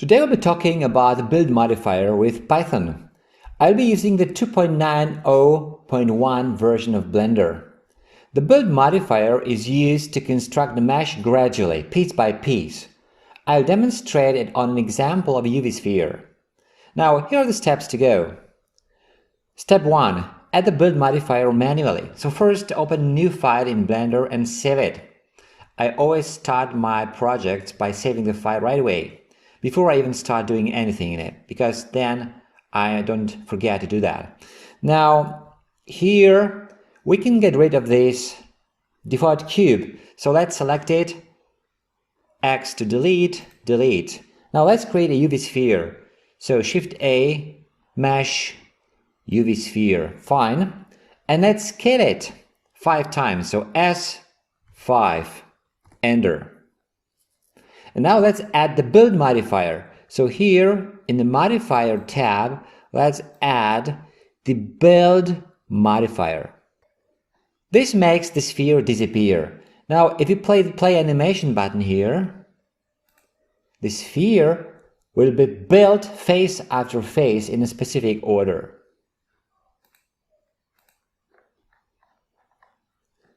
Today we'll be talking about the build modifier with Python. I'll be using the 2.90.1 version of Blender. The build modifier is used to construct the mesh gradually, piece by piece. I'll demonstrate it on an example of a UV sphere. Now, here are the steps to go. Step 1. Add the build modifier manually. So first, open a new file in Blender and save it. I always start my projects by saving the file right away, before I even start doing anything in it, because then I don't forget to do that. Now, here we can get rid of this default cube. So let's select it, X to delete, delete. Now let's create a UV sphere. So Shift A, Mesh, UV sphere, fine. And let's scale it 5 times. So S5, enter. And now let's add the build modifier. So here in the modifier tab, let's add the build modifier. This makes the sphere disappear. Now if you play the play animation button here, the sphere will be built face after face in a specific order.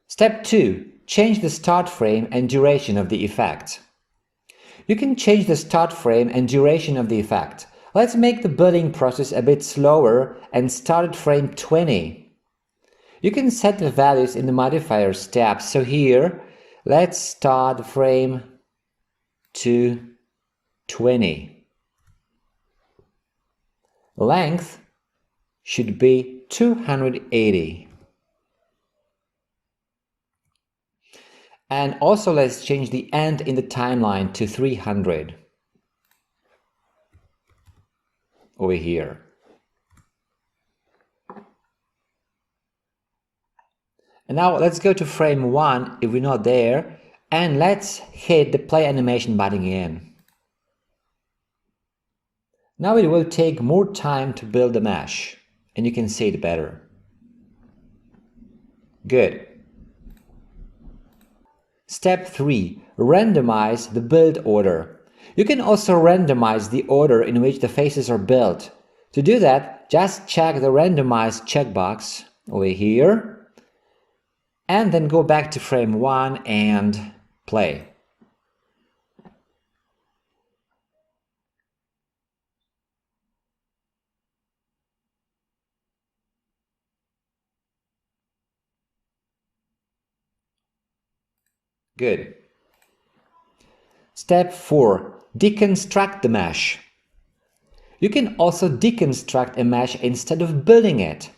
Step 2. Change the start frame and duration of the effect. You can change the start frame and duration of the effect. Let's make the building process a bit slower and start at frame 20. You can set the values in the modifier steps. So here, let's start frame to 20. Length should be 280. And also let's change the end in the timeline to 300 over here. And now let's go to frame 1 if we're not there, and let's hit the play animation button again. Now it will take more time to build the mesh, and you can see it better. Good. Step 3. Randomize the build order. You can also randomize the order in which the faces are built. To do that, just check the randomize checkbox over here, and then go back to frame 1 and play. Good. Step 4. Deconstruct the mesh. You can also deconstruct a mesh instead of building it.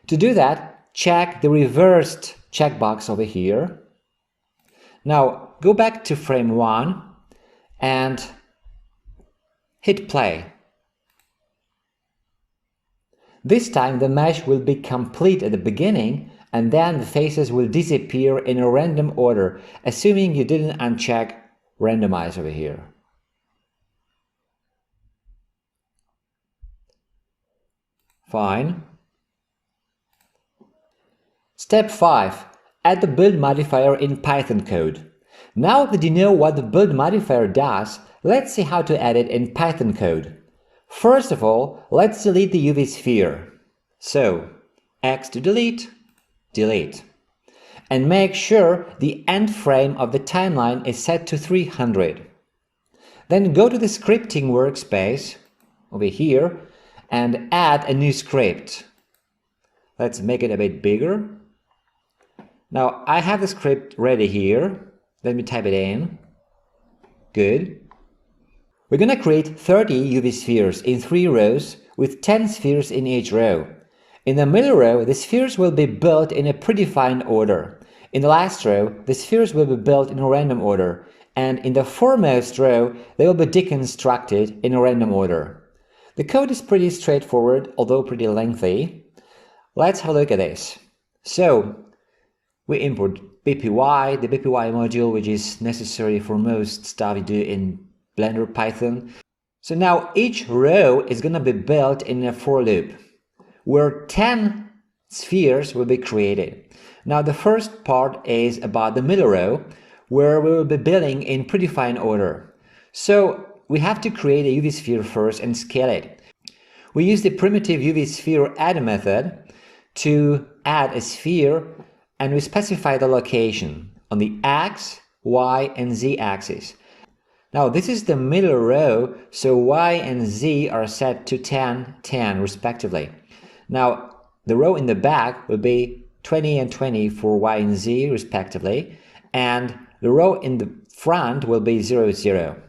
To do that, check the reversed checkbox over here. Now go back to frame 1 and hit play. This time the mesh will be complete at the beginning, and then the faces will disappear in a random order, assuming you didn't uncheck randomize over here. Fine. Step 5. Add the build modifier in Python code. Now that you know what the build modifier does, let's see how to add it in Python code. First of all, let's delete the UV sphere. So, X to delete, delete. And make sure the end frame of the timeline is set to 300. Then go to the scripting workspace over here and add a new script. Let's make it a bit bigger. Now I have the script ready here. Let me type it in. Good. We're gonna create 30 UV spheres in 3 rows with 10 spheres in each row. In the middle row, the spheres will be built in a predefined order. In the last row, the spheres will be built in a random order. And in the foremost row, they will be deconstructed in a random order. The code is pretty straightforward, although pretty lengthy. Let's have a look at this. So, we import BPY, the BPY module, which is necessary for most stuff you do in Blender Python. So now each row is going to be built in a for loop, where 10 spheres will be created. Now the first part is about the middle row, where we will be building in predefined order. So we have to create a UV sphere first and scale it. We use the primitive UV sphere add method to add a sphere, and we specify the location on the X, Y, and Z axis. Now this is the middle row, so Y and Z are set to 10, 10 respectively. Now the row in the back will be 20 and 20 for Y and Z respectively, and the row in the front will be 0, 0.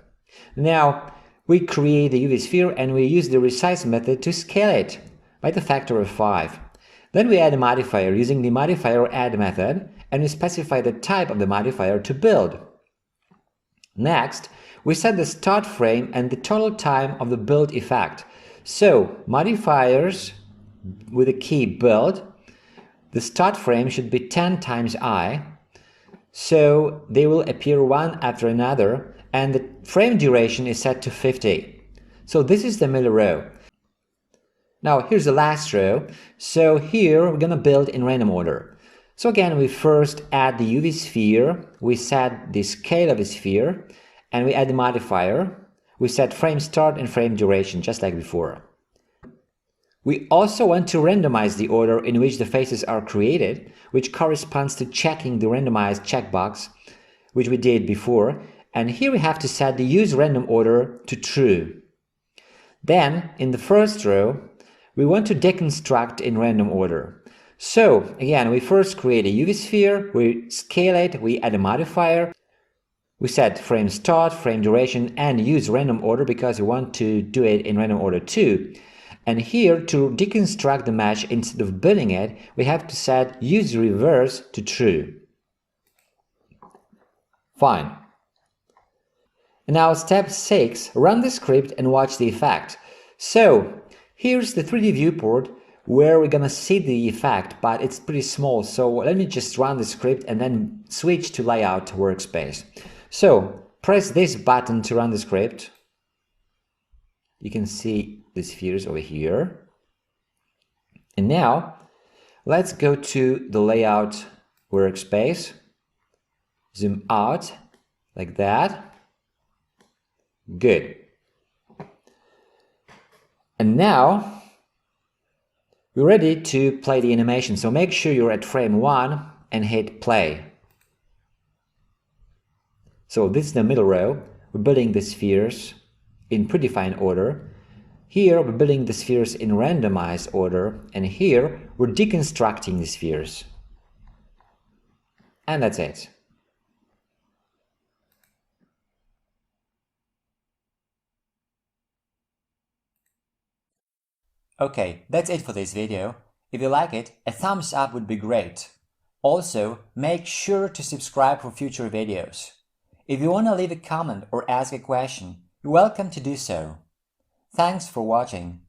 Now we create the UV sphere and we use the resize method to scale it by the factor of 5. Then we add a modifier using the modifier add method, and we specify the type of the modifier to build. Next, we set the start frame and the total time of the build effect. So, modifiers with the key build, the start frame should be 10 times I, so they will appear one after another, and the frame duration is set to 50. So this is the middle row. Now here's the last row. So here we're gonna build in random order. So again, we first add the UV sphere, we set the scale of the sphere, and we add the modifier. We set frame start and frame duration, just like before. We also want to randomize the order in which the faces are created, which corresponds to checking the randomized checkbox, which we did before. And here we have to set the use random order to true. Then, in the first row, we want to deconstruct in random order. So, again, we first create a UV sphere, we scale it, we add a modifier, we set frame start, frame duration, and use random order because we want to do it in random order too. And here, to deconstruct the mesh instead of building it, we have to set use reverse to true. Fine. Now step 6, run the script and watch the effect. So, here's the 3D viewport where we're gonna see the effect, but it's pretty small, so let me just run the script and then switch to layout workspace. So, press this button to run the script. You can see the spheres over here. And now, let's go to the layout workspace. Zoom out, like that. Good. And now, we're ready to play the animation, so make sure you're at frame 1 and hit play. So this is the middle row. We're building the spheres in predefined order. Here we're building the spheres in randomized order, and here we're deconstructing the spheres. And that's it. Okay, that's it for this video. If you like it, a thumbs up would be great. Also, make sure to subscribe for future videos. If you want to leave a comment or ask a question, you're welcome to do so. Thanks for watching.